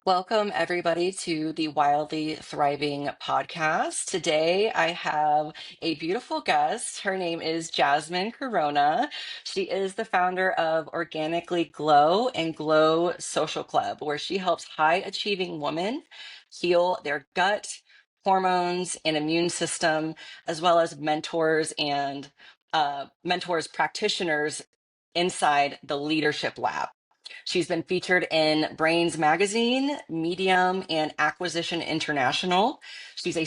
Welcome, everybody, to the Wildly Thriving podcast. Today, I have a beautiful guest. Her name is Jazmine Corona. She is the founder of Organically Glow and Glow Social Club, where she helps high achieving women heal their gut, hormones, and immune system, as well as mentors, practitioners inside the Leadership Lab. She's been featured in Brains Magazine, Medium, and Acquisition International. She's a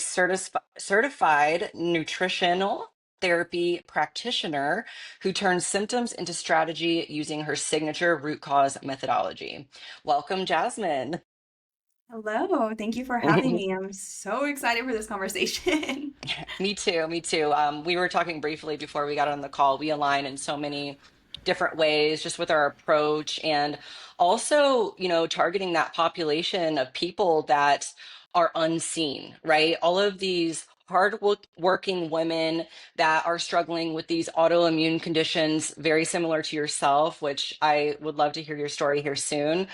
certified nutritional therapy practitioner who turns symptoms into strategy using her signature root cause methodology. Welcome, Jasmine. Hello, thank you for having me. I'm so excited for this conversation. Me too. Me too. We were talking briefly before we got on the call. We align in so many different ways just with our approach and also, targeting that population of people that are unseen, right? All of these working women that are struggling with these autoimmune conditions, very similar to yourself, which I would love to hear your story here soon.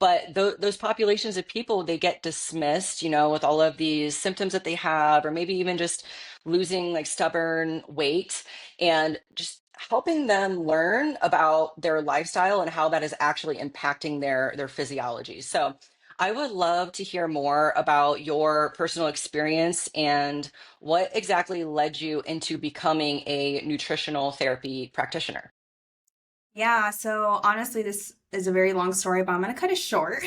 But those populations of people, they get dismissed, with all of these symptoms that they have, or maybe even just losing like stubborn weight, and just helping them learn about their lifestyle and how that is actually impacting their physiology. So I would love to hear more about your personal experience and what exactly led you into becoming a nutritional therapy practitioner. Yeah, so honestly, this is a very long story, but I'm going to cut it short.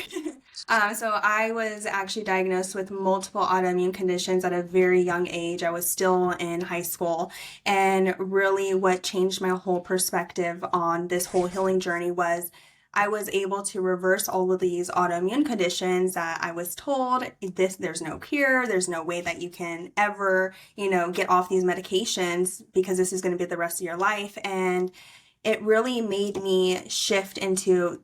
So I was actually diagnosed with multiple autoimmune conditions at a very young age. I was still in high school. And really what changed my whole perspective on this whole healing journey was I was able to reverse all of these autoimmune conditions that I was told there's no cure, there's no way that you can ever, get off these medications because this is going to be the rest of your life. And it really made me shift into,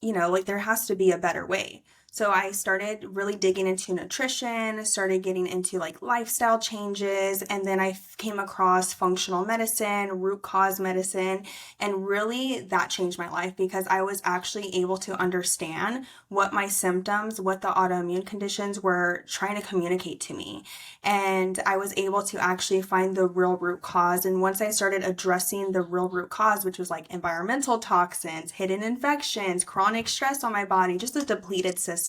like there has to be a better way. So I started really digging into nutrition, started getting into like lifestyle changes, and then I came across functional medicine, root cause medicine, and really that changed my life because I was actually able to understand what my symptoms, what the autoimmune conditions were trying to communicate to me. And I was able to actually find the real root cause. And once I started addressing the real root cause, which was like environmental toxins, hidden infections, chronic stress on my body, just a depleted system,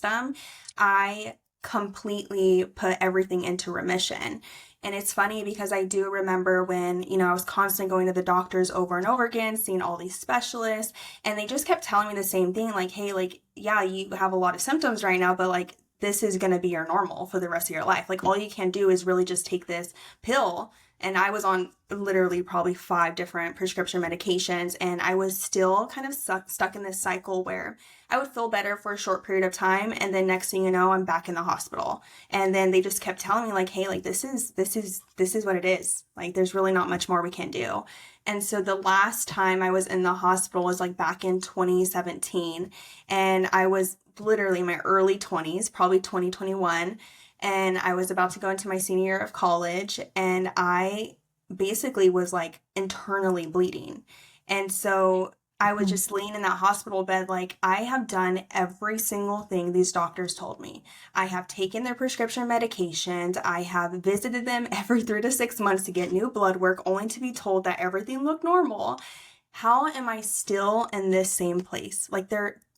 I completely put everything into remission. And it's funny because I do remember when, I was constantly going to the doctors over and over again, seeing all these specialists, and they just kept telling me the same thing, like, hey, like, yeah, you have a lot of symptoms right now, but like, this is going to be your normal for the rest of your life. Like, all you can do is really just take this pill. And I was on literally probably 5 different prescription medications, and I was still kind of stuck in this cycle where I would feel better for a short period of time, and then next thing you know, I'm back in the hospital. And then they just kept telling me like, hey, like this is what it is. Like, there's really not much more we can do. And so the last time I was in the hospital was like back in 2017, and I was literally in my early 20s, probably 2021, and I was about to go into my senior year of college, and I basically was like internally bleeding. And so I was just laying in that hospital bed, like, I have done every single thing these doctors told me. I have taken their prescription medications. I have visited them every 3 to 6 months to get new blood work, only to be told that everything looked normal. How am I still in this same place? Like,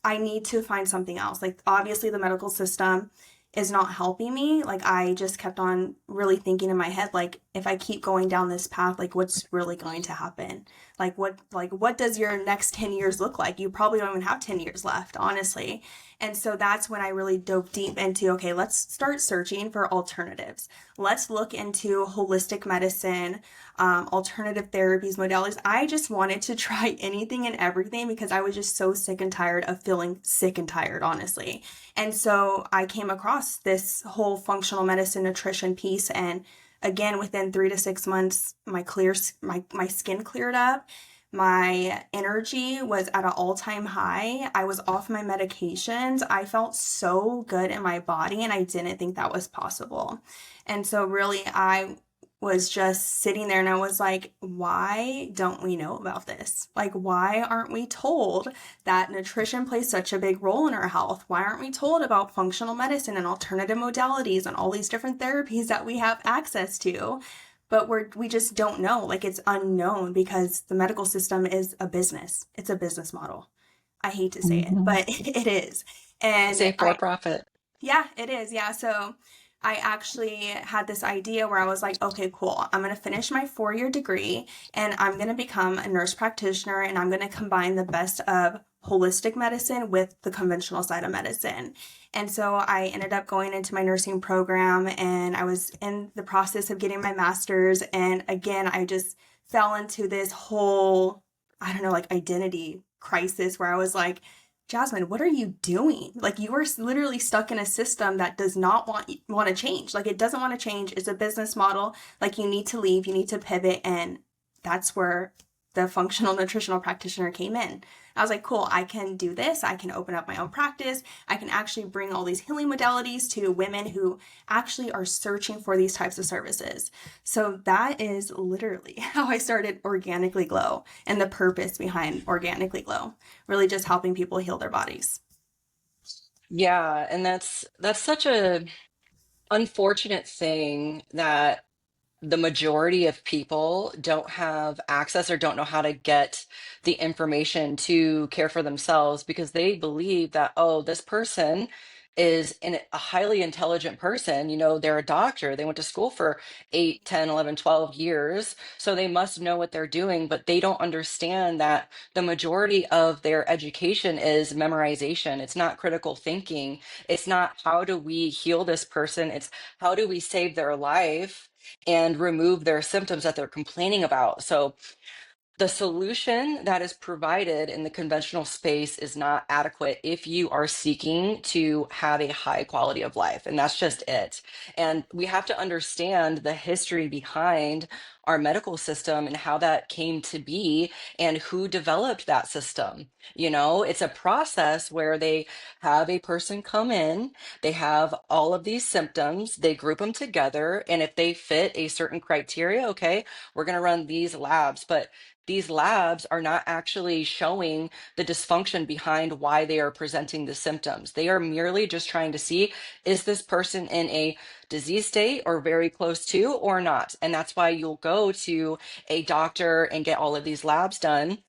I need to find something else. Like, obviously the medical system is not helping me. Like, I just kept on really thinking in my head, like, if I keep going down this path, like, what's really going to happen? Like what does your next 10 years look like? You probably don't even have 10 years left, honestly. And so that's when I really dove deep into, okay, let's start searching for alternatives. Let's look into holistic medicine, alternative therapies, modalities. I just wanted to try anything and everything because I was just so sick and tired of feeling sick and tired, honestly. And so I came across this whole functional medicine nutrition piece, and again, within 3 to 6 months, my skin cleared up. My energy was at an all-time high. I was off my medications. I felt so good in my body, and I didn't think that was possible. And so really, I was just sitting there and I was like, why don't we know about this? Like, why aren't we told that nutrition plays such a big role in our health? Why aren't we told about functional medicine and alternative modalities and all these different therapies that we have access to? But we just don't know. Like, it's unknown because the medical system is a business. It's a business model. I hate to say it, Mhm. but it is. I And say for profit. yeah, it is. Yeah. So I actually had this idea where I was like, okay, cool. I'm going to finish my 4 year degree and I'm going to become a nurse practitioner and I'm going to combine the best of holistic medicine with the conventional side of medicine. And so I ended up going into my nursing program and I was in the process of getting my master's. And again, I just fell into this whole, I don't know, like identity crisis where I was like, Jazmine, what are you doing? Like you are literally stuck in a system that does not want to change. Like it doesn't want to change. It's a business model. Like you need to leave, you need to pivot, and that's where the functional nutritional practitioner came in. I was like, cool, I can do this. I can open up my own practice. I can actually bring all these healing modalities to women who actually are searching for these types of services. So that is literally how I started Organically Glow and the purpose behind Organically Glow, really just helping people heal their bodies. Yeah, and that's such a unfortunate thing that the majority of people don't have access or don't know how to get the information to care for themselves because they believe that, oh, this person is a highly intelligent person. They're a doctor. They went to school for 8, 10, 11, 12 years. So they must know what they're doing, but they don't understand that the majority of their education is memorization. It's not critical thinking. It's not how do we heal this person? It's how do we save their life and remove their symptoms that they're complaining about. So the solution that is provided in the conventional space is not adequate if you are seeking to have a high quality of life. And that's just it. And we have to understand the history behind our medical system and how that came to be and who developed that system. It's a process where they have a person come in, they have all of these symptoms, they group them together, and if they fit a certain criteria, okay, we're going to run these labs. But these labs are not actually showing the dysfunction behind why they are presenting the symptoms. They are merely just trying to see, is this person in a disease state or very close to or not? And that's why you'll go to a doctor and get all of these labs done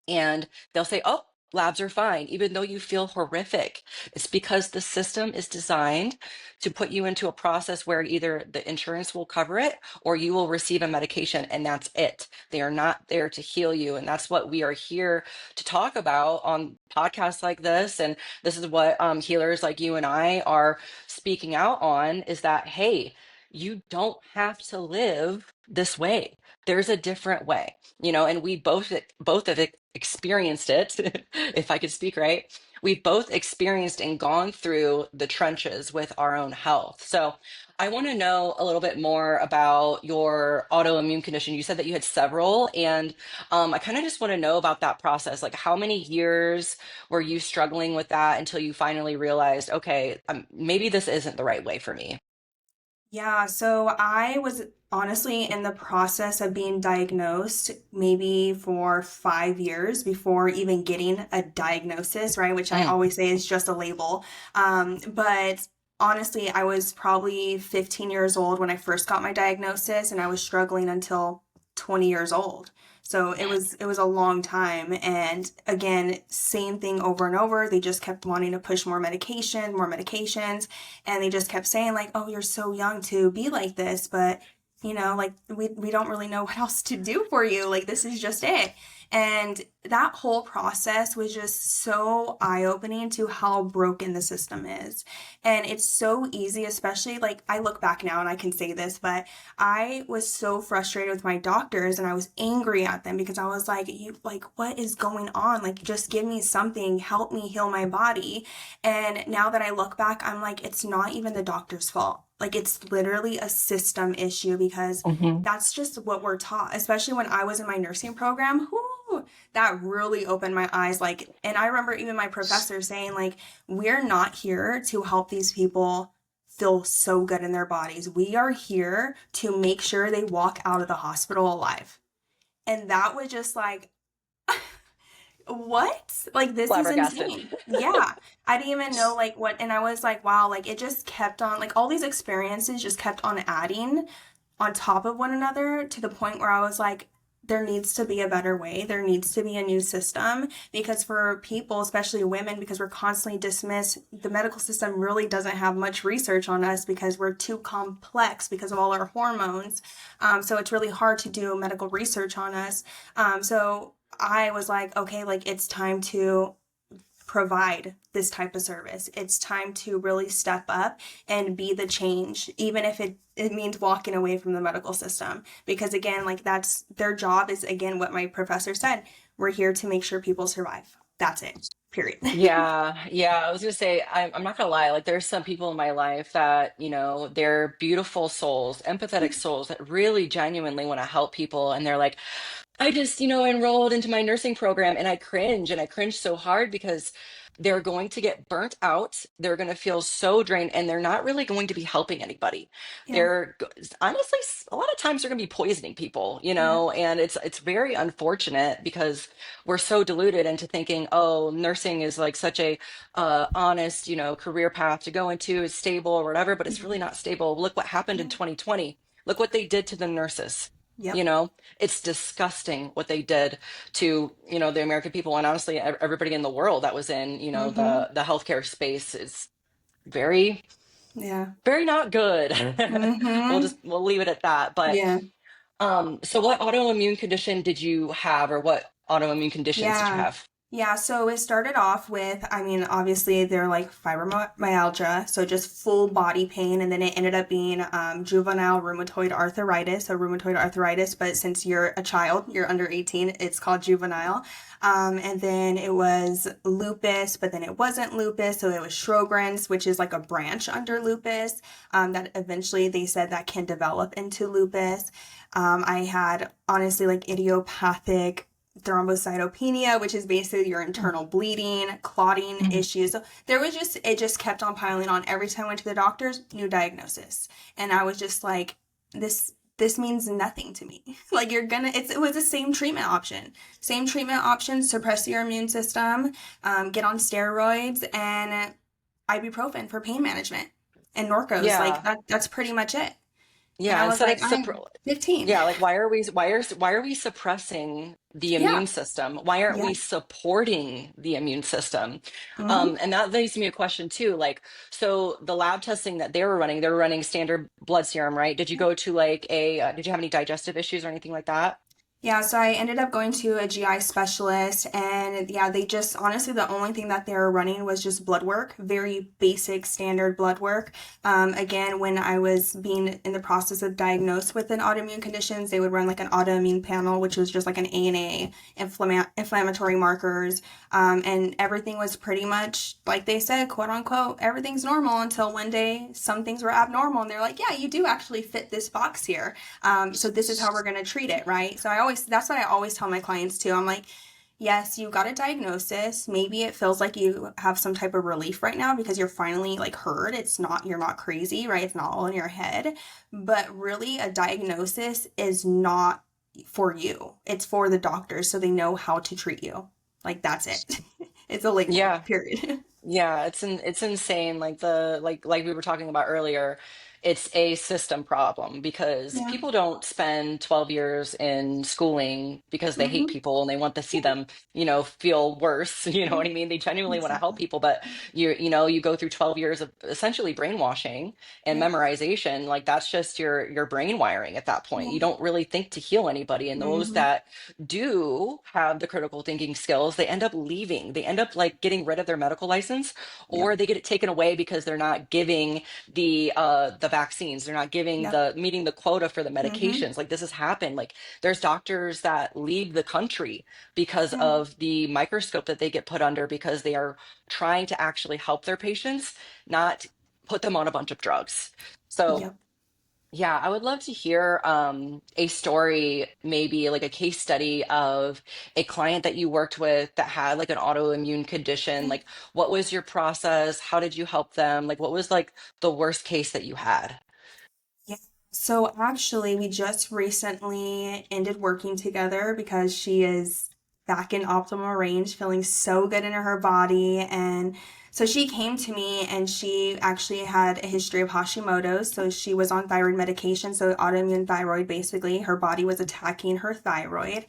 and they'll say, oh, labs are fine, even though you feel horrific. It's because the system is designed to put you into a process where either the insurance will cover it or you will receive a medication, and that's it. They are not there to heal you. And that's what we are here to talk about on podcasts like this. And this is what healers like you and I are speaking out on is that, hey, you don't have to live this way. There's a different way, and we both have experienced it, if I could speak right. We've both experienced and gone through the trenches with our own health. So I want to know a little bit more about your autoimmune condition. You said that you had several, and I kind of just want to know about that process. Like, how many years were you struggling with that until you finally realized, okay, maybe this isn't the right way for me? Yeah, so I was honestly in the process of being diagnosed maybe for 5 years before even getting a diagnosis, right? Which I Mm. always say is just a label. But honestly, I was probably 15 years old when I first got my diagnosis, and I was struggling until 20 years old. So it was a long time. And again, same thing over and over. They just kept wanting to push more medication, more medications, and they just kept saying like, oh, you're so young to be like this, but like we don't really know what else to do for you, like this is just it. And that whole process was just so eye-opening to how broken the system is. And it's so easy, especially like I look back now and I can say this, but I was so frustrated with my doctors and I was angry at them because I was like, you like what is going on? Like just give me something, help me heal my body. And now that I look back, I'm like, it's not even the doctor's fault. Like it's literally a system issue because Hmm. that's just what we're taught, especially when I was in my nursing program. Whoo, that really opened my eyes. Like, and I remember even my professor saying, like, we're not here to help these people feel so good in their bodies. We are here to make sure they walk out of the hospital alive. And that was just like, what? Like, this is Flabbergasted. insane. Yeah. I didn't even know like what, and I was like, wow, like it just kept on, like all these experiences just kept on adding on top of one another to the point where I was like, there needs to be a better way. There needs to be a new system because for people, especially women, because we're constantly dismissed, the medical system really doesn't have much research on us because we're too complex because of all our hormones. So it's really hard to do medical research on us. So I was like, okay, like it's time to provide this type of service. It's time to really step up and be the change, even if it means walking away from the medical system. Because again, like that's their job is again what my professor said. We're here to make sure people survive. That's it. Period. Yeah, yeah. I was gonna say, I'm not gonna lie. Like, there's some people in my life that, they're beautiful souls, empathetic souls that really genuinely want to help people. And they're like, I just, enrolled into my nursing program and I cringe so hard because they're going to get burnt out. They're going to feel so drained and they're not really going to be helping anybody. Yeah. Honestly, a lot of times they're going to be poisoning people, Yeah. and it's very unfortunate because we're so deluded into thinking, oh, nursing is like such a honest, career path to go into, is stable or whatever, but it's really Mhm. not stable. Look what happened in Yeah. 2020. Look what they did to the nurses. You Yep. know, it's disgusting what they did to, the American people and honestly everybody in the world that was in, Mm-hmm. the healthcare space is very, Yeah. very not good. Mm-hmm. We'll leave it at that. But Yeah. so what autoimmune condition did you have, or what autoimmune conditions did you Yeah. have? Yeah, so it started off with, I mean, obviously they're like fibromyalgia, so just full body pain, and then it ended up being juvenile rheumatoid arthritis, so rheumatoid arthritis, but since you're a child, you're under 18, it's called juvenile. And then it was lupus, but then it wasn't lupus, so it was Sjogren's, which is like a branch under lupus, that eventually they said that can develop into lupus. I had honestly like idiopathic thrombocytopenia, which is basically your internal bleeding, clotting Mhm. issues. So there was just, it just kept on piling on. Every time I went to the doctors, new diagnosis. And I was just like, this means nothing to me. Like you're gonna, it was the same treatment option. Same treatment option, suppress your immune system, get on steroids and ibuprofen for pain management and Norcos. Like Yeah. that's pretty much it. And Yeah. I was Instead like, of I'm 15. Yeah, like why are we suppressing the Yeah. immune system? Why aren't Yeah. we supporting the immune system? Mm-hmm. And that leads me a question too. Like, so the lab testing that they were running standard blood serum, right? Did you go to like did you have any digestive issues or anything like that? Yeah, so I ended up going to a GI specialist, and yeah, they just honestly, the only thing that they were running was just blood work, very basic standard blood work. Again, when I was being in the process of diagnosed with an autoimmune conditions, they would run like an autoimmune panel, which was just like an ANA, inflammatory markers, and everything was pretty much like they said, quote unquote, everything's normal until one day some things were abnormal, and they're like, yeah, you do actually fit this box here. So this is how we're going to treat it, right? So that's what I always tell my clients too. I'm like, yes, you got a diagnosis. Maybe it feels like you have some type of relief right now because you're finally like heard. You're not crazy, right? It's not all in your head. But really, a diagnosis is not for you. It's for the doctors so they know how to treat you. Like that's it. It's a label, Yeah. period. Yeah, it's insane. Like we were talking about earlier, it's a system problem because Yeah. people don't spend 12 years in schooling because they hate Mm-hmm. people and they want to see them, feel worse. You know Yeah. what I mean? They genuinely want to help Exactly. people, but you go through 12 years of essentially brainwashing and Yep. memorization. Like that's just your brain wiring at that point. Yeah. You don't really think to heal anybody. And those Mm-hmm. that do have the critical thinking skills, they end up leaving. They end up like getting rid of their medical license, Yep. or they get it taken away because they're not giving the vaccines. They're not giving Yep. the meeting the quota for the Mm-hmm. medications. Like this has happened. Like there's doctors that leave the country because Yeah. of the microscope that they get put under because they are trying to actually help their patients, not put them on a bunch of drugs. So Yep. Yeah, I would love to hear a story, maybe like a case study of a client that you worked with that had like an autoimmune condition. Like, what was your process? How did you help them? Like, what was like the worst case that you had? Yeah. So actually, we just recently ended working together because she is back in optimal range, feeling so good in her body. And so she came to me and she actually had a history of Hashimoto's. So she was on thyroid medication. So autoimmune thyroid, basically, her body was attacking her thyroid,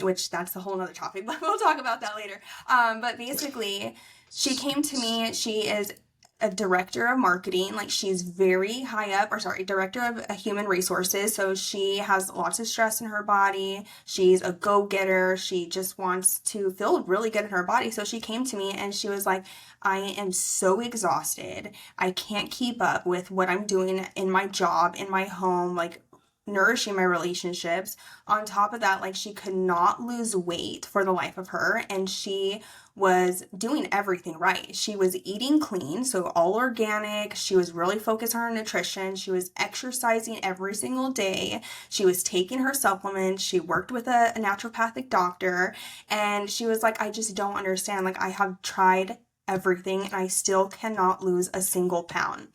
which that's a whole other topic, but we'll talk about that later. But basically, she came to me. She is a director of marketing. Like she's very high up, or sorry, director of human resources. So she has lots of stress in her body. She's a go getter. She just wants to feel really good in her body. So she came to me and she was like, I am so exhausted. I can't keep up with what I'm doing in my job, in my home, like nourishing my relationships. On top of that, like she could not lose weight for the life of her. And she was doing everything right. She was eating clean, so all organic. She was really focused on her nutrition. She was exercising every single day. She was taking her supplements. She worked with a naturopathic doctor. And she was like, I just don't understand. Like, I have tried everything and I still cannot lose a single pound.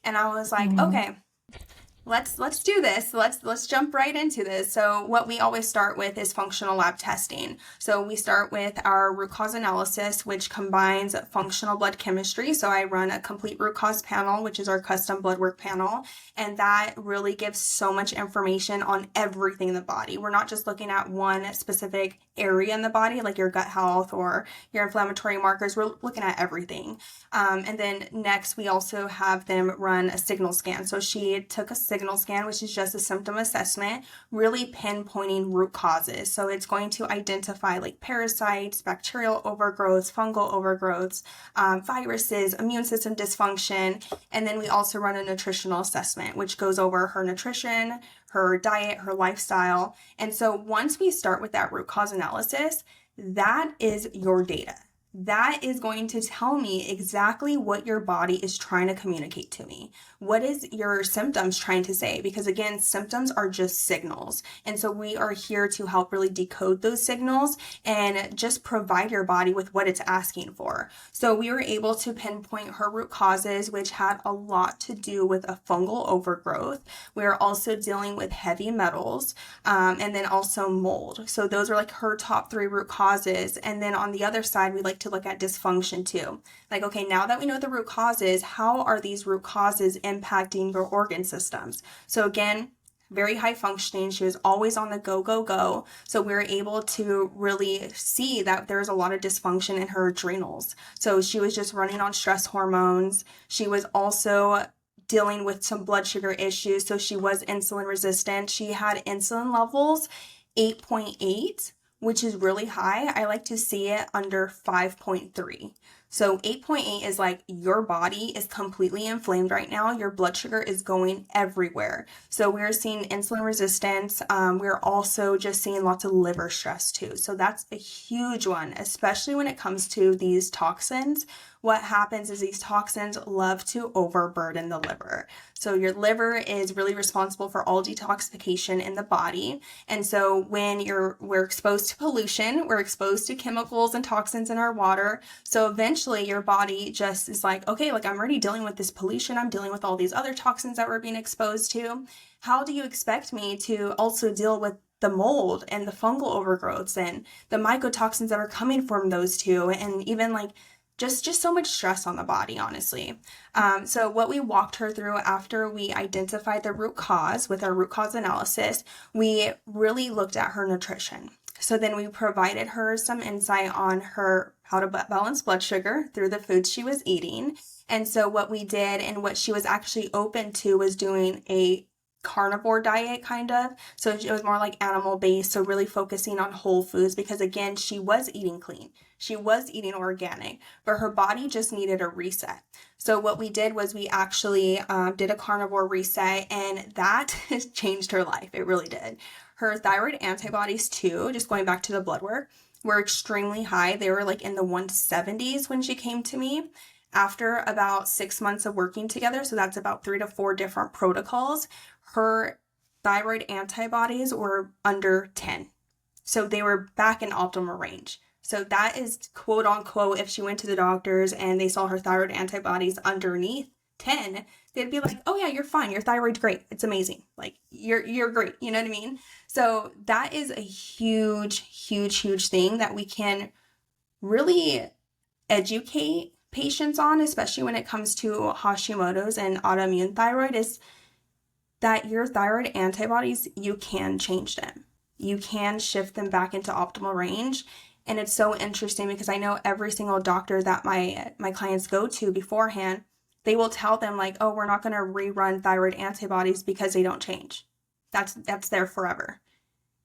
And I was like, Mhm. okay, let's do this. Let's jump right into this. So what we always start with is functional lab testing. So we start with our root cause analysis, which combines functional blood chemistry. So I run a complete root cause panel, which is our custom blood work panel, and that really gives so much information on everything in the body. We're not just looking at one specific area in the body, like your gut health or your inflammatory markers. We're looking at everything. And then next, we also have them run a signal scan. So she took a signal scan, which is just a symptom assessment, really pinpointing root causes. So it's going to identify like parasites, bacterial overgrowths, fungal overgrowths, viruses, immune system dysfunction. And then we also run a nutritional assessment, which goes over her nutrition, her diet, her lifestyle. And so once we start with that root cause analysis, that is your data. That is going to tell me exactly what your body is trying to communicate to me. What is your symptoms trying to say? Because again, symptoms are just signals. And so we are here to help really decode those signals and just provide your body with what it's asking for. So we were able to pinpoint her root causes, which had a lot to do with a fungal overgrowth. We are also dealing with heavy metals, and then also mold. So those are like her top three root causes. And then on the other side, we like to look at dysfunction too. Like, okay, now that we know the root causes, how are these root causes impacting your organ systems? So again, very high functioning. She was always on the go, go, go. So we were able to really see that there's a lot of dysfunction in her adrenals. So she was just running on stress hormones. She was also dealing with some blood sugar issues. So she was insulin resistant. She had insulin levels 8.8, which is really high. I like to see it under 5.3. So 8.8 is like your body is completely inflamed right now. Your blood sugar is going everywhere. So we're seeing insulin resistance. We're also just seeing lots of liver stress too. So that's a huge one, especially when it comes to these toxins. What happens is these toxins love to overburden the liver. So your liver is really responsible for all detoxification in the body. And so when we're exposed to pollution, we're exposed to chemicals and toxins in our water. So eventually your body just is like, okay, like I'm already dealing with this pollution. I'm dealing with all these other toxins that we're being exposed to. How do you expect me to also deal with the mold and the fungal overgrowths and the mycotoxins that are coming from those two, and even like just so much stress on the body, honestly. So what we walked her through after we identified the root cause with our root cause analysis, we really looked at her nutrition. So then we provided her some insight on her how to balance blood sugar through the foods she was eating. And so what we did and what she was actually open to was doing a carnivore diet kind of. So it was more like animal based, so really focusing on whole foods because again, she was eating clean. She was eating organic, but her body just needed a reset. So what we did was we actually did a carnivore reset, and that has changed her life. It really did. Her thyroid antibodies too, just going back to the blood work, were extremely high. They were like in the 170s when she came to me. After about 6 months of working together, so that's about 3 to 4 different protocols, her thyroid antibodies were under 10. So they were back in optimal range. So that is quote unquote, if she went to the doctors and they saw her thyroid antibodies underneath 10, they'd be like, "Oh yeah, you're fine. Your thyroid's great. It's amazing. Like you're great." You know what I mean? So that is a huge thing that we can really educate patients on, especially when it comes to Hashimoto's and autoimmune thyroid, is that your thyroid antibodies, you can change them. You can shift them back into optimal range. And it's so interesting because I know every single doctor that my clients go to beforehand, they will tell them like, "Oh, we're not going to rerun thyroid antibodies because they don't change. That's there forever."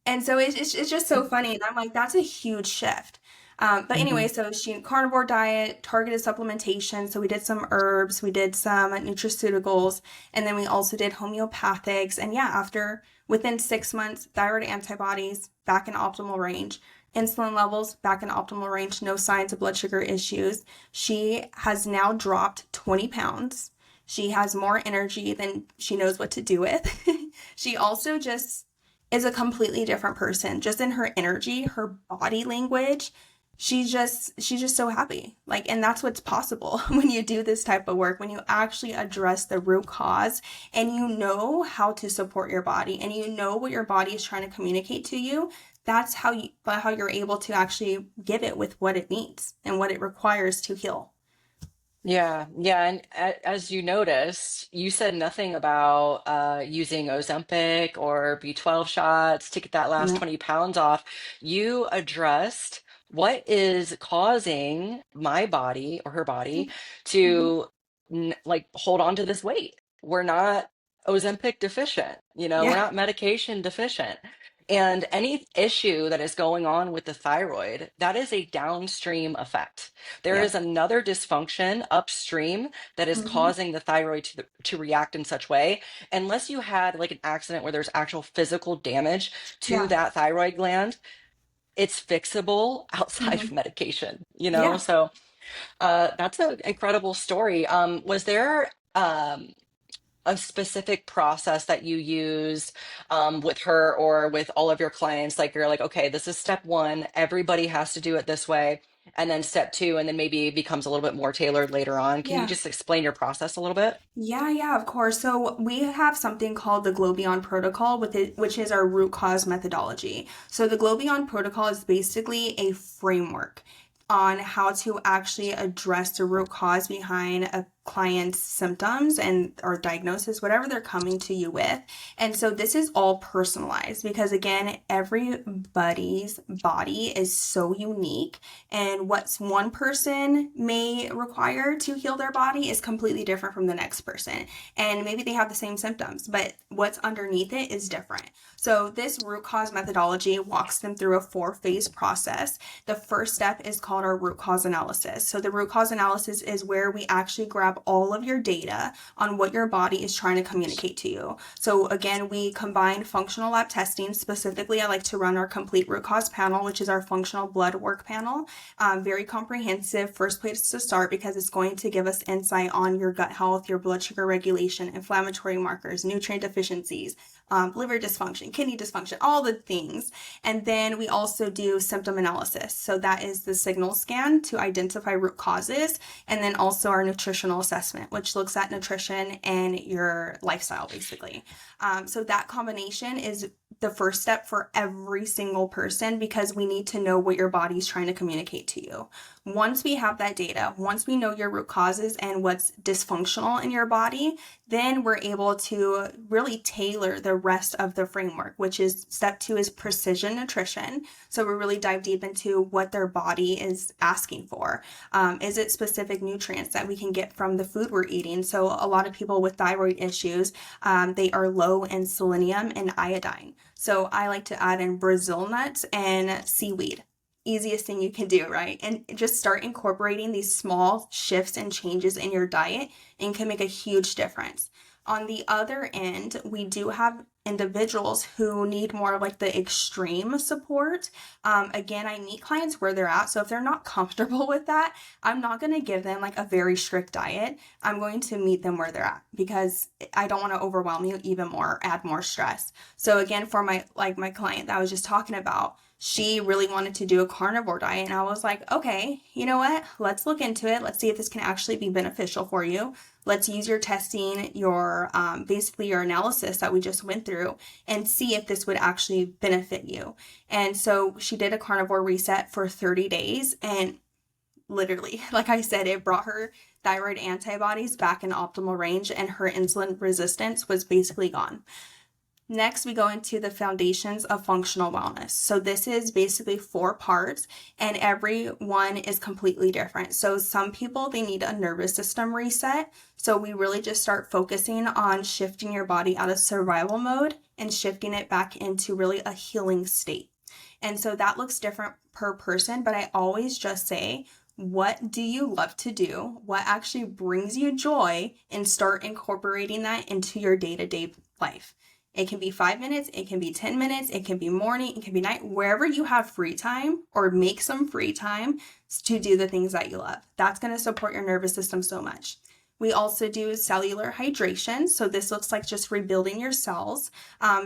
And so it's just so funny. And I'm like, that's a huge shift. But anyway, Mhm. so she carnivore diet, targeted supplementation. So we did some herbs, we did some nutraceuticals, and then we also did homeopathics. And yeah, after within 6 months, thyroid antibodies back in optimal range, insulin levels back in optimal range, no signs of blood sugar issues. She has now dropped 20 pounds. She has more energy than she knows what to do with. She also just is a completely different person, just in her energy, her body language. She's just so happy. Like, and that's what's possible when you do this type of work, when you actually address the root cause and you know how to support your body and you know what your body is trying to communicate to you. That's how you're able to actually give it with what it needs and what it requires to heal. Yeah, yeah, and as you noticed, you said nothing about using Ozempic or B12 shots to get that last No. 20 pounds off. You addressed what is causing my body or her body Mhm. to like hold on to this weight. We're not Ozempic deficient, we're Yeah. not medication deficient. And any issue that is going on with the thyroid, that is a downstream effect. There is Yep. another dysfunction upstream that is Hmm. causing the thyroid to react in such way. Unless you had like an accident where there's actual physical damage to Yeah. that thyroid gland, it's fixable outside of Hmm. medication, Yeah. So that's an incredible story. Was there a specific process that you use with her or with all of your clients? Like you're like, okay, this is step one. Everybody has to do it this way. And then step two, and then maybe it becomes a little bit more tailored later on. Can you Yeah. just explain your process a little bit? Yeah, of course. So we have something called the Globion Protocol, which is our root cause methodology. So the Globion Protocol is basically a framework on how to actually address the root cause behind a client's symptoms and or diagnosis, whatever they're coming to you with. And so this is all personalized because again, everybody's body is so unique and what one person may require to heal their body is completely different from the next person. And maybe they have the same symptoms, but what's underneath it is different. So, this root cause methodology walks them through a 4 phase process. The first step is called our root cause analysis. So, the root cause analysis is where we actually grab all of your data on what your body is trying to communicate to you. So, again, we combine functional lab testing. Specifically, I like to run our complete root cause panel, which is our functional blood work panel. Very comprehensive first place to start because it's going to give us insight on your gut health, your blood sugar regulation, inflammatory markers, nutrient deficiencies, liver dysfunction, kidney dysfunction, all the things. And then we also do symptom analysis. So that is the signal scan to identify root causes. And then also our nutritional assessment, which looks at nutrition and your lifestyle basically. So that combination is the first step for every single person because we need to know what your body's trying to communicate to you. Once we have that data, once we know your root causes and what's dysfunctional in your body, then we're able to really tailor the rest of the framework, which is step 2 is precision nutrition. So we really dive deep into what their body is asking for. Is it specific nutrients that we can get from the food we're eating? So a lot of people with thyroid issues, they are low in selenium and iodine. So I like to add in Brazil nuts and seaweed. Easiest thing you can do, right? And just start incorporating these small shifts and changes in your diet and can make a huge difference. On the other end, we do have individuals who need more of like the extreme support. Again, I meet clients where they're at. So if they're not comfortable with that, I'm not going to give them like a very strict diet. I'm going to meet them where they're at because I don't want to overwhelm you even more, add more stress. So again, for my client that I was just talking about, she really wanted to do a carnivore diet. And I was like, okay, you know what? Let's look into it. Let's see if this can actually be beneficial for you. Let's use your testing, your basically your analysis that we just went through, and see if this would actually benefit you. And so she did a carnivore reset for 30 days. And literally, like I said, it brought her thyroid antibodies back in optimal range, and her insulin resistance was basically gone. Next, we go into the foundations of functional wellness. So this is basically 4 parts, and every one is completely different. So some people, they need a nervous system reset. So we really just start focusing on shifting your body out of survival mode and shifting it back into really a healing state. And so that looks different per person, but I always just say, what do you love to do? What actually brings you joy? And start incorporating that into your day-to-day life. It can be 5 minutes, it can be 10 minutes, it can be morning, it can be night, wherever you have free time, or make some free time to do the things that you love. That's going to support your nervous system so much. We also do cellular hydration. So this looks like just rebuilding your cells.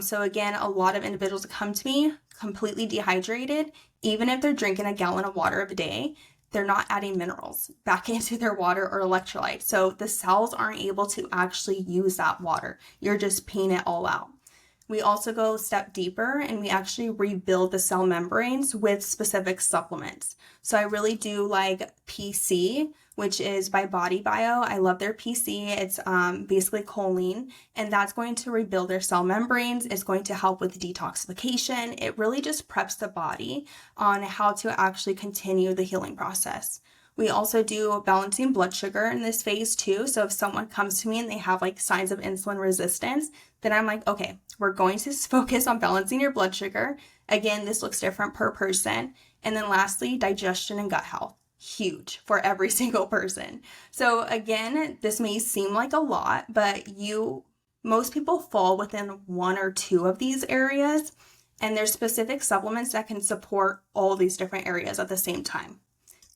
So again, a lot of individuals come to me completely dehydrated. Even if they're drinking a gallon of water a day, they're not adding minerals back into their water or electrolytes. So the cells aren't able to actually use that water. You're just peeing it all out. We also go a step deeper and we actually rebuild the cell membranes with specific supplements. So I really do like PC, which is by Body Bio. I love their PC. It's basically choline, and that's going to rebuild their cell membranes. It's going to help with detoxification. It really just preps the body on how to actually continue the healing process. We also do balancing blood sugar in this phase too. So if someone comes to me and they have like signs of insulin resistance, then I'm like, okay, we're going to focus on balancing your blood sugar. Again, this looks different per person. And then lastly, digestion and gut health. Huge for every single person. So again, this may seem like a lot, but most people fall within 1 or 2 of these areas. And there's specific supplements that can support all these different areas at the same time.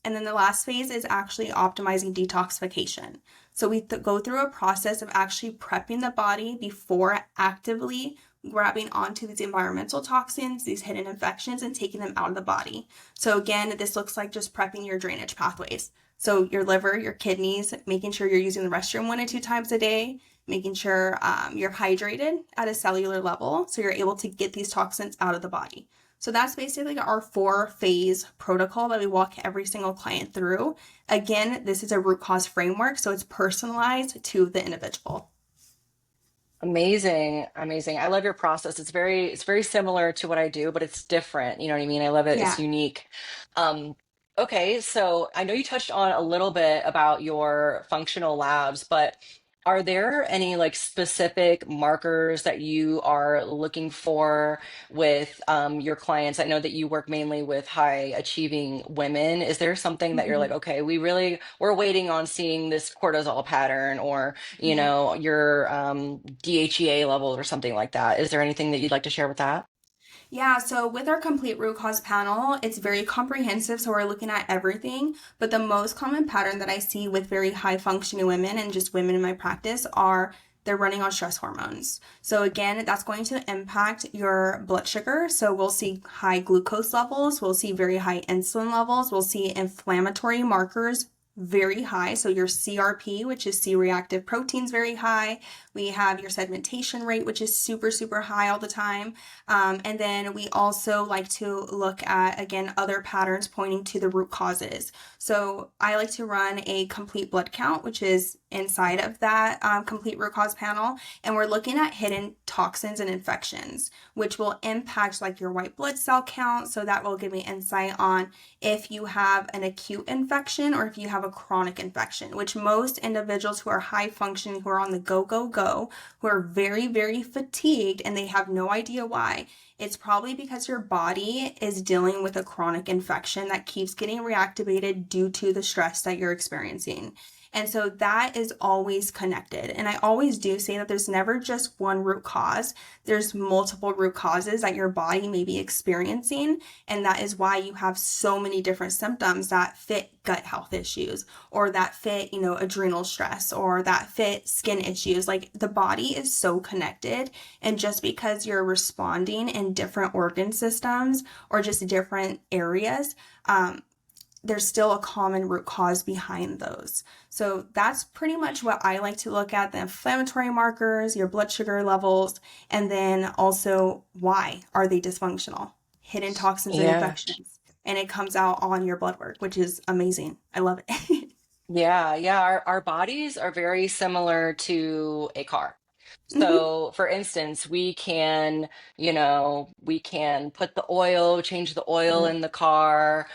And then the last phase is actually optimizing detoxification. So we go through a process of actually prepping the body before actively grabbing onto these environmental toxins, these hidden infections, and taking them out of the body. So again, this looks like just prepping your drainage pathways. So your liver, your kidneys, making sure you're using the restroom 1 to 2 times a day, making sure you're hydrated at a cellular level so you're able to get these toxins out of the body. So that's basically our 4-phase protocol that we walk every single client through. Again, this is a root cause framework, so it's personalized to the individual. Amazing, amazing. I love your process. It's very similar to what I do, but it's different. You know what I mean? I love it. It's Yeah. unique. Um, okay, so I know you touched on a little bit about your functional labs, but are there any like specific markers that you are looking for with your clients? I know that you work mainly with high achieving women. Is there something that you're like, Mhm. okay, we're waiting on seeing this cortisol pattern or Yeah. your DHEA levels or something like that. Is there anything that you'd like to share with that? Yeah, so with our complete root cause panel, it's very comprehensive. So we're looking at everything. But the most common pattern that I see with very high functioning women and just women in my practice are they're running on stress hormones. So again, that's going to impact your blood sugar. So we'll see high glucose levels, we'll see very high insulin levels, we'll see inflammatory markers very high. So your CRP, which is C-reactive proteins, very high. We have your sedimentation rate, which is super, super high all the time. And then we also like to look at, again, other patterns pointing to the root causes. So I like to run a complete blood count, which is inside of that complete root cause panel. And we're looking at hidden toxins and infections, which will impact like your white blood cell count. So that will give me insight on if you have an acute infection or if you have a chronic infection, which most individuals who are high functioning, who are on the go, go, go, who are very, very fatigued and they have no idea why, it's probably because your body is dealing with a chronic infection that keeps getting reactivated due to the stress that you're experiencing. And so that is always connected. And I always do say that there's never just one root cause. There's multiple root causes that your body may be experiencing. And that is why you have so many different symptoms that fit gut health issues or that fit, adrenal stress or that fit skin issues. Like the body is so connected. And just because you're responding in different organ systems or just different areas, there's still a common root cause behind those. So that's pretty much what I like to look at: the inflammatory markers, your blood sugar levels, and then also why are they dysfunctional? Hidden toxins and Yeah. infections. And it comes out on your blood work, which is amazing. I love it. Yeah, yeah. Our bodies are very similar to a car. Hmm. So, for instance, we can put the oil, change the oil Yep. in the car.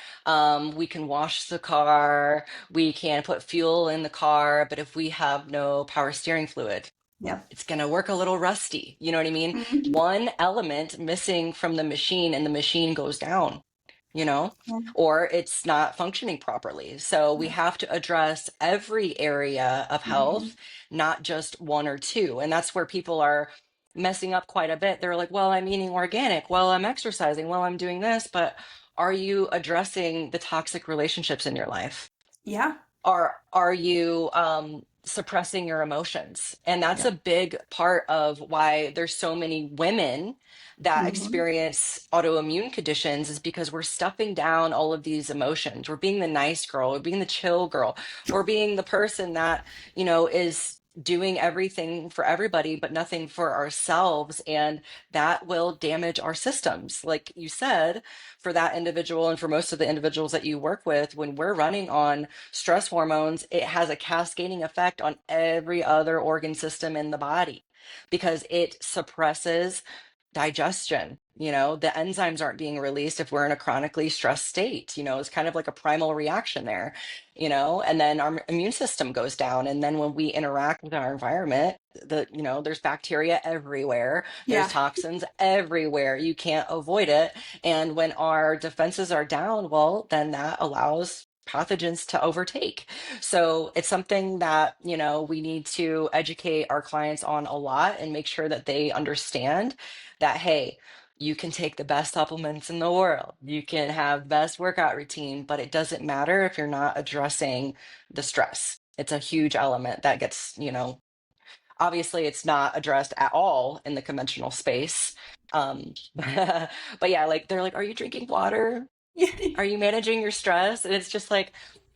We can wash the car. We can put fuel in the car. But if we have no power steering fluid, Yep. it's going to work a little rusty. You know what I mean? Hmm. One element missing from the machine and the machine goes down, you know, Yeah. or it's not functioning properly. So we Yep. have to address every area of Hmm. health, not just one or two. And that's where people are messing up quite a bit. They're like, well, I'm eating organic. Well, I'm exercising. Well, I'm doing this. But are you addressing the toxic relationships in your life? Yeah. Are you suppressing your emotions? And that's a Yep. big part of why there's so many women that Hmm. experience autoimmune conditions, is because we're stuffing down all of these emotions. We're being the nice girl, we're being the chill girl, we're being the person that, is doing everything for everybody but nothing for ourselves, and that will damage our systems. Like you said, for that individual and for most of the individuals that you work with, when we're running on stress hormones, it has a cascading effect on every other organ system in the body because it suppresses digestion. The enzymes aren't being released if we're in a chronically stressed state. It's kind of like a primal reaction there, and then our immune system goes down. And then when we interact with our environment, there's bacteria everywhere, there's Yeah. toxins everywhere. You can't avoid it. And when our defenses are down, well, then that allows pathogens to overtake. So it's something that, we need to educate our clients on a lot and make sure that they understand that, hey, you can take the best supplements in the world, you can have best workout routine, but it doesn't matter if you're not addressing the stress. It's a huge element that gets, obviously it's not addressed at all in the conventional space. But yeah, like they're like, are you drinking water? Are you managing your stress? And it's just like,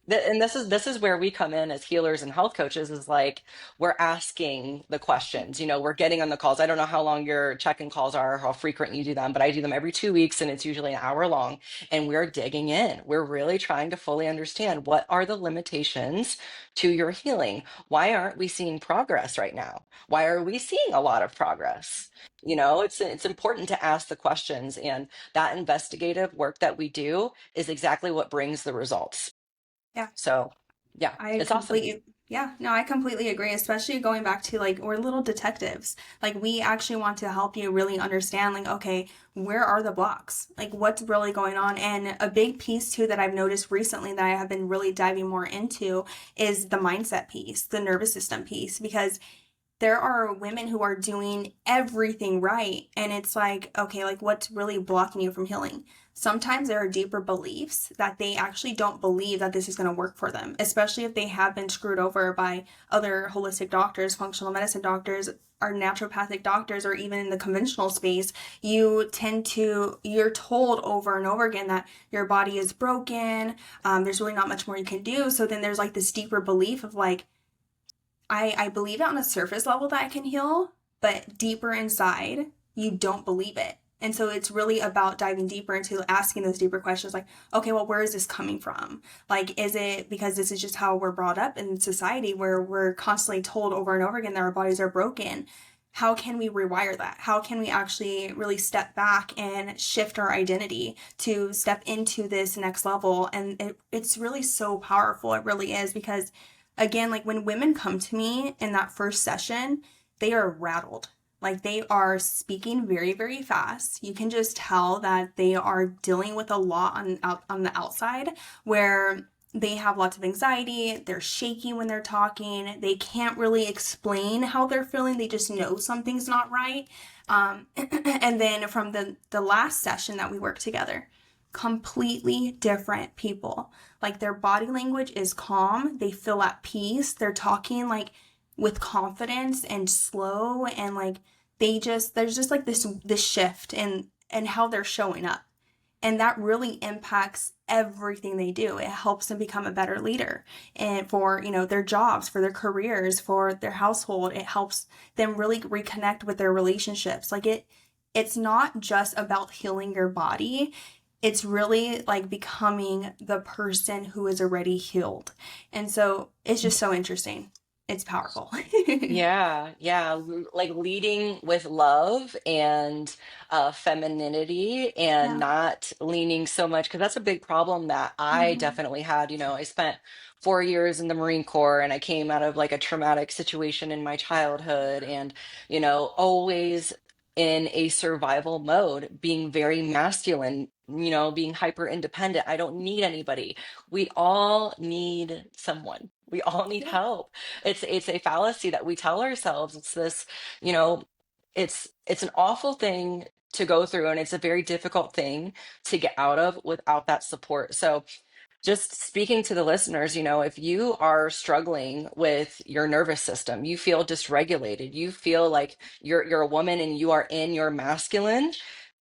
and this is where we come in as healers and health coaches, is like we're asking the questions. We're getting on the calls. I don't know how long your check-in calls are, how frequent you do them, but I do them every 2 weeks, and it's usually an hour long. And we're digging in. We're really trying to fully understand, what are the limitations to your healing? Why aren't we seeing progress right now? Why are we seeing a lot of progress? It's important to ask the questions, and that investigative work that we do is exactly what brings the results. Yeah. So, yeah, I it's awesome. completely, yeah, no, I completely agree, especially going back to like, we're little detectives. Like, we actually want to help you really understand, like, okay, where are the blocks? Like, what's really going on? And a big piece too that I've noticed recently that I have been really diving more into is the mindset piece, the nervous system piece, because there are women who are doing everything right. And it's like, okay, like what's really blocking you from healing? Sometimes there are deeper beliefs that they actually don't believe that this is going to work for them, especially if they have been screwed over by other holistic doctors, functional medicine doctors, or naturopathic doctors, or even in the conventional space. You're told over and over again that your body is broken. There's really not much more you can do. So then there's like this deeper belief of like, I believe it on a surface level that I can heal, but deeper inside, you don't believe it. And so it's really about diving deeper into asking those deeper questions like, okay, well, where is this coming from? Like, is it because this is just how we're brought up in society where we're constantly told over and over again that our bodies are broken? How can we rewire that? How can we actually really step back and shift our identity to step into this next level? And it's really so powerful. It really is, because again, like when women come to me in that first session, they are rattled. Like they are speaking very, very fast. You can just tell that they are dealing with a lot on the outside, where they have lots of anxiety, they're shaky when they're talking, they can't really explain how they're feeling, they just know something's not right. And then from the last session that we worked together, completely different people. Like their body language is calm, they feel at peace, they're talking like with confidence and slow, and like there's just like this shift in how they're showing up, and that really impacts everything they do. It helps them become a better leader, and for, their jobs, for their careers, for their household. It helps them really reconnect with their relationships. Like it's not just about healing your body. It's really like becoming the person who is already healed. And so it's just so interesting. It's powerful. Yeah, yeah, like leading with love and femininity, and Yeah. not leaning so much, because that's a big problem that I Mhm. definitely had. I spent 4 years in the Marine Corps, and I came out of like a traumatic situation in my childhood, and always in a survival mode, being very masculine, being hyper independent. I don't need anybody. We all need someone. We all need Yeah. help. It's a fallacy that we tell ourselves. It's this, you know, it's an awful thing to go through, and it's a very difficult thing to get out of without that support. So just speaking to the listeners, if you are struggling with your nervous system, you feel dysregulated, you feel like you're a woman and you are in your masculine,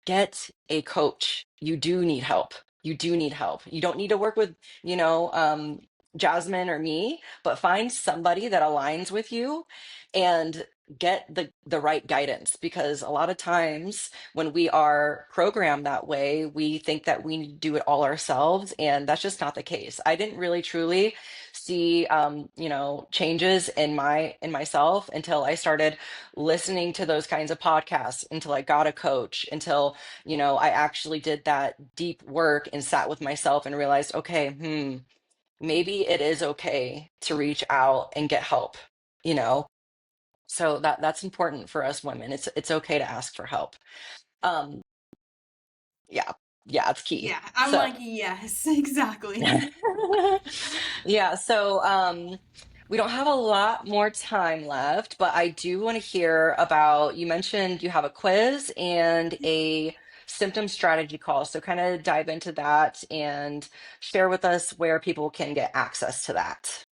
get a coach. You do need help. You do need help. You don't need to work with, you know, um, Jasmine or me, but find somebody that aligns with you and get the right guidance, because a lot of times when we are programmed that way, we think that we need to do it all ourselves, and that's just not the case. I didn't really truly see changes in myself until I started listening to those kinds of podcasts, until I got a coach, until, I actually did that deep work and sat with myself and realized, okay, maybe it is okay to reach out and get help, you know? So that's important for us women. It's okay to ask for help. Um, yeah, yeah, it's key. Yeah. I'm So like, yes, exactly. yeah, so we don't have a lot more time left, but I do want to hear about, you mentioned you have a quiz and a symptom strategy call. So kind of dive into that and share with us where people can get access to that.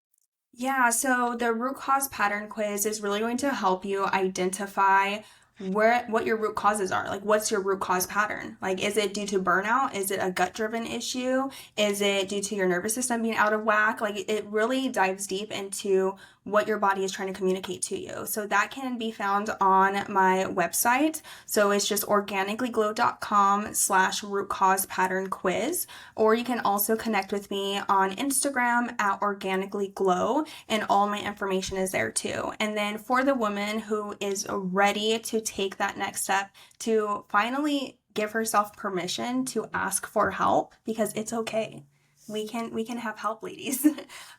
Yeah, so the root cause pattern quiz is really going to help you identify what your root causes are. Like what's your root cause pattern? Like is it due to burnout? Is it a gut-driven issue? Is it due to your nervous system being out of whack? Like it really dives deep into what your body is trying to communicate to you. So that can be found on my website. So it's just organicallyglow.com/ root cause pattern quiz. Or you can also connect with me on Instagram at organicallyglow, and all my information is there too. And then for the woman who is ready to take that next step to finally give herself permission to ask for help, because it's okay. We can have help, ladies.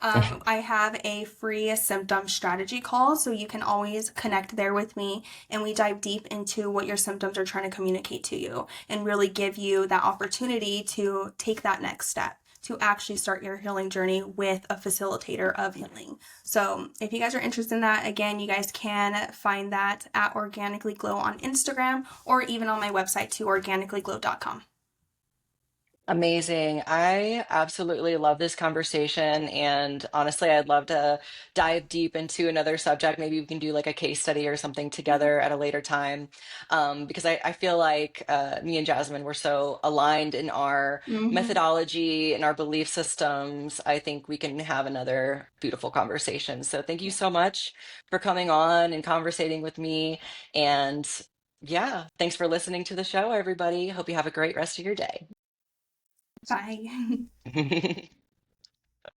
I have a free symptom strategy call, so you can always connect there with me, and we dive deep into what your symptoms are trying to communicate to you, and really give you that opportunity to take that next step to actually start your healing journey with a facilitator of healing. So if you guys are interested in that, again, you guys can find that at Organically Glow on Instagram, or even on my website to organicallyglow.com. Amazing. I absolutely love this conversation. And honestly, I'd love to dive deep into another subject. Maybe we can do like a case study or something Yeah. together at a later time. Because I feel like me and Jasmine were so aligned in our Mm-hmm. methodology and our belief systems. I think we can have another beautiful conversation. So thank you Yeah. so much for coming on and conversating with me. And yeah, thanks for listening to the show, everybody. Hope you have a great rest of your day. Bye.